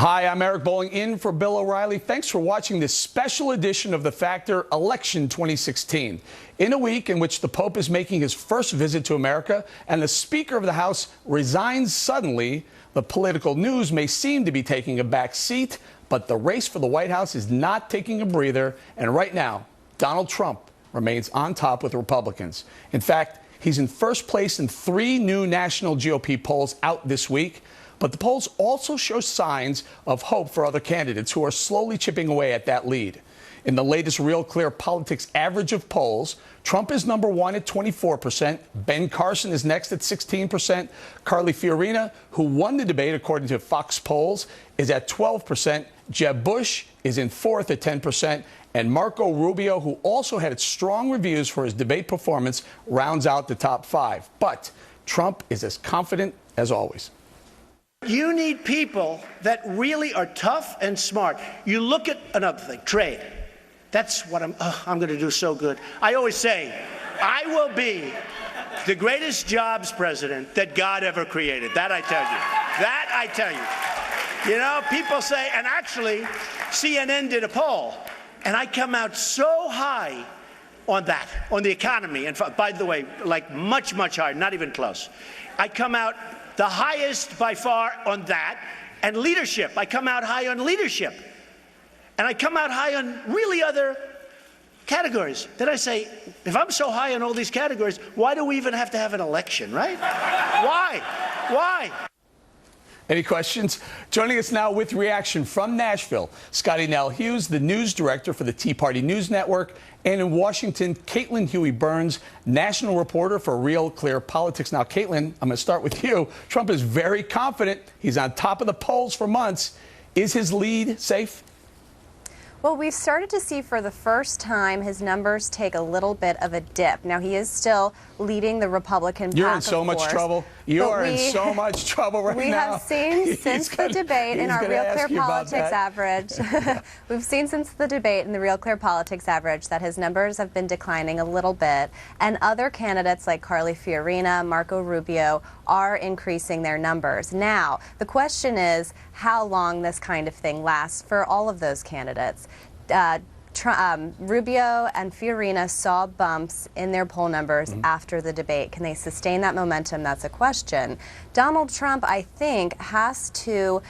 Hi, I'm Eric Bowling in for Bill O'Reilly. Thanks for watching this special edition of The Factor Election 2016. In a week in which the Pope is making his first visit to America and the Speaker of the House resigns suddenly, the political news may seem to be taking a back seat, but the race for the White House is not taking a breather. And right now, Donald Trump remains on top with Republicans. In fact, he's in first place in 3 new national GOP polls out this week. But the polls also show signs of hope for other candidates who are slowly chipping away at that lead. In the latest Real Clear Politics average of polls, Trump is number 1 at 24%. Ben Carson is next at 16%. Carly Fiorina, who won the debate according to Fox polls, is at 12%. Jeb Bush is in 4th at 10%. And Marco Rubio, who also had strong reviews for his debate performance, rounds out the top 5. But Trump is as confident as always. You need people that really are tough and smart. You look at another thing, trade. That's what I'm going to do so good. I always say, I will be the greatest jobs president that God ever created. That I tell you. That I tell you. You know, people say, and actually, CNN did a poll, and I come out so high on that, on the economy. And by the way, like much, much higher, not even close. I come out the highest by far on that, and leadership. I come out high on leadership. And I come out high on really other categories. Then I say, if I'm so high on all these categories, why do we even have to have an election, right? Why? Why? Any questions? Joining us now with reaction from Nashville, Scotty Nell Hughes, the news director for the Tea Party News Network, and in Washington, Caitlin Huey-Burns, national reporter for Real Clear Politics. Now, Caitlin, I'm going to start with you. Trump is very confident. He's on top of the polls for months. Is his lead safe? Well, we've started to see for the first time his numbers take a little bit of a dip. Now, he is still leading the Republican pack, You're in so much trouble. You are in so much trouble right now. We have seen since the debate in our Real Clear Politics average, we've seen since the debate in the Real Clear Politics average that his numbers have been declining a little bit, and other candidates like Carly Fiorina, Marco Rubio are increasing their numbers. Now, the question is how long this kind of thing lasts for all of those candidates. Rubio and Fiorina saw bumps in their poll numbers after the debate. Can they sustain that momentum? That's a question. Donald Trump, I think, has to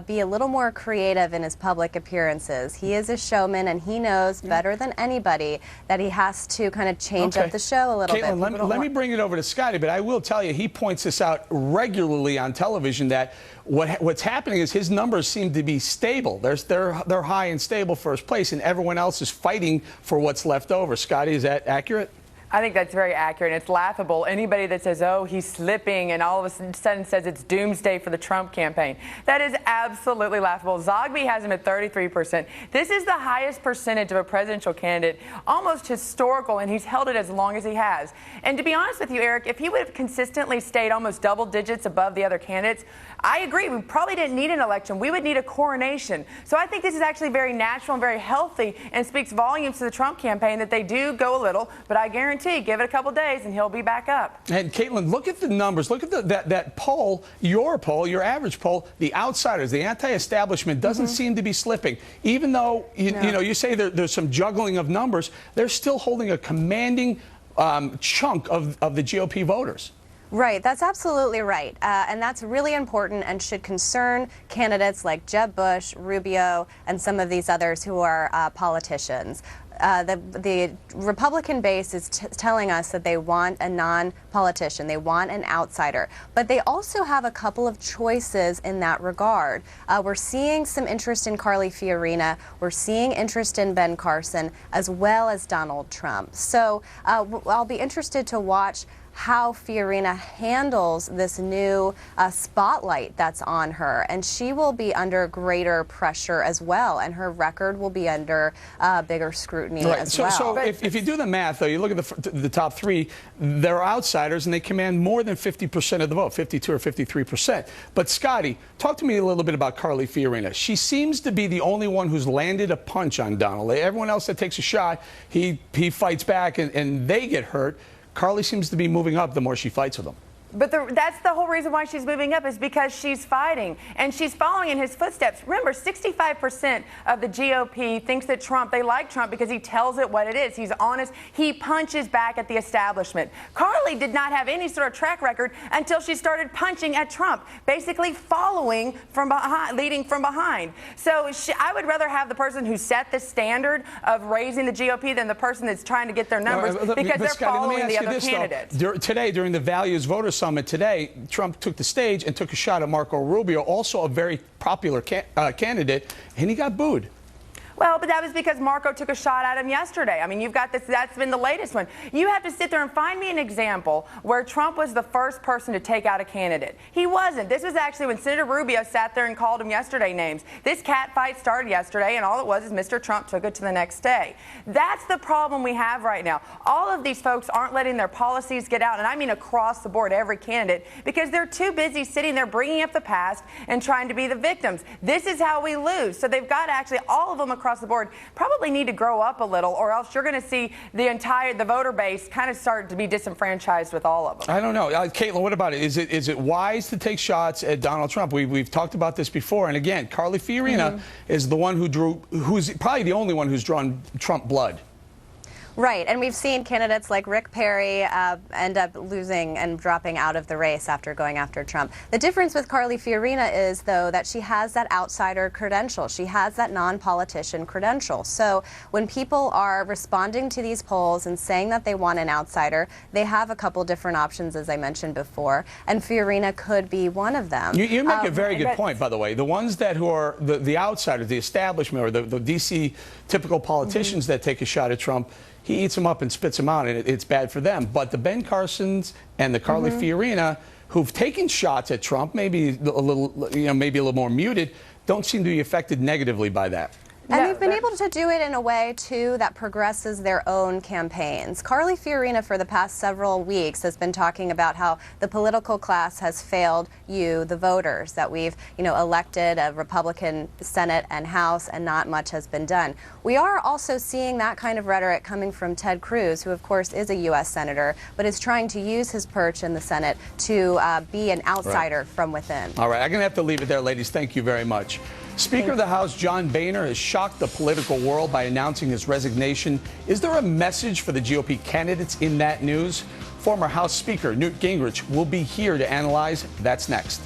be a little more creative in his public appearances. He is a showman, and he knows better than anybody that he has to kind of change up the show a little bit. Let me bring it over to Scotty, but I will tell you, he points this out regularly on television that what's happening is his numbers seem to be stable. They're high and stable first place, and everyone else is fighting for what's left over. Scotty, is that accurate? I think that's very accurate. It's laughable. Anybody that says, oh, he's slipping, and all of a sudden says it's doomsday for the Trump campaign. That is absolutely laughable. Zogby has him at 33%. This is the highest percentage of a presidential candidate, almost historical, and he's held it as long as he has. And to be honest with you, Eric, if he would have consistently stayed almost double digits above the other candidates, I agree. We probably didn't need an election. We would need a coronation. So I think this is actually very natural and very healthy and speaks volumes to the Trump campaign that they do go a little, but I guarantee give it a couple days and he'll be back up. And Caitlin, look at the numbers. Look at that poll, your average poll. The outsiders, the anti-establishment doesn't seem to be slipping. Even though you know you say there's some juggling of numbers, they're still holding a commanding chunk of the GOP voters. Right, that's absolutely right. And that's really important and should concern candidates like Jeb Bush, Rubio, and some of these others who are politicians. The Republican base is telling us that they want a non-politician, they want an outsider, but they also have a couple of choices in that regard. We're seeing some interest in Carly Fiorina, we're seeing interest in Ben Carson, as well as Donald Trump. So I'll be interested to watch how Fiorina handles this new spotlight that's on her, and she will be under greater pressure as well, and her record will be under bigger scrutiny as well. So if you do the math, though, you look at the top 3, they're outsiders, and they command more than 50% of the vote, 52 or 53%. But Scotty, talk to me a little bit about Carly Fiorina. She seems to be the only one who's landed a punch on Donald. Everyone else that takes a shot, he fights back, and they get hurt. Carly seems to be moving up the more she fights with him. But that's the whole reason why she's moving up, is because she's fighting and she's following in his footsteps. Remember, 65% of the GOP thinks that they like Trump because he tells it what it is. He's honest. He punches back at the establishment. Carly did not have any sort of track record until she started punching at Trump, basically following from behind, leading from behind. So I would rather have the person who set the standard of raising the GOP than the person that's trying to get their numbers, because they're following the other candidates. Today, during the Values Voter Summit today, Trump took the stage and took a shot at Marco Rubio, also a very popular candidate, and he got booed. Well, but that was because Marco took a shot at him yesterday. I mean, you've got this, that's been the latest one. You have to sit there and find me an example where Trump was the first person to take out a candidate. He wasn't. This was actually when Senator Rubio sat there and called him yesterday names. This cat fight started yesterday, and all it was is Mr. Trump took it to the next day. That's the problem we have right now. All of these folks aren't letting their policies get out, and I mean across the board, every candidate, because they're too busy sitting there bringing up the past and trying to be the victims. This is how we lose. So they've got actually all of them across the board probably need to grow up a little, or else you're going to see the voter base kind of start to be disenfranchized with all of them. I don't know. Caitlin, what about it? Is it wise to take shots at Donald Trump? We've talked about this before, and again, Carly Fiorina is the one who's probably the only one who's drawn Trump blood. Right, and we've seen candidates like Rick Perry end up losing and dropping out of the race after going after Trump. The difference with Carly Fiorina is, though, that she has that outsider credential. She has that non-politician credential. So when people are responding to these polls and saying that they want an outsider, they have a couple different options, as I mentioned before, and Fiorina could be one of them. You make a very good point, by the way. The ones who are the outsiders, the establishment, or the D.C. typical politicians that take a shot at Trump, he eats them up and spits them out, and it's bad for them. But the Ben Carsons and the Carly Fiorina, who've taken shots at Trump, maybe a little more muted, don't seem to be affected negatively by that. And they've been able to do it in a way, too, that progresses their own campaigns. Carly Fiorina, for the past several weeks, has been talking about how the political class has failed you, the voters, that we've, elected a Republican Senate and House, and not much has been done. We are also seeing that kind of rhetoric coming from Ted Cruz, who, of course, is a U.S. Senator, but is trying to use his perch in the Senate to be an outsider from within. All right, I'm going to have to leave it there, ladies. Thank you very much. Speaker of the House John Boehner has shocked the political world by announcing his resignation. Is there a message for the GOP candidates in that news? Former House Speaker Newt Gingrich will be here to analyze. That's next.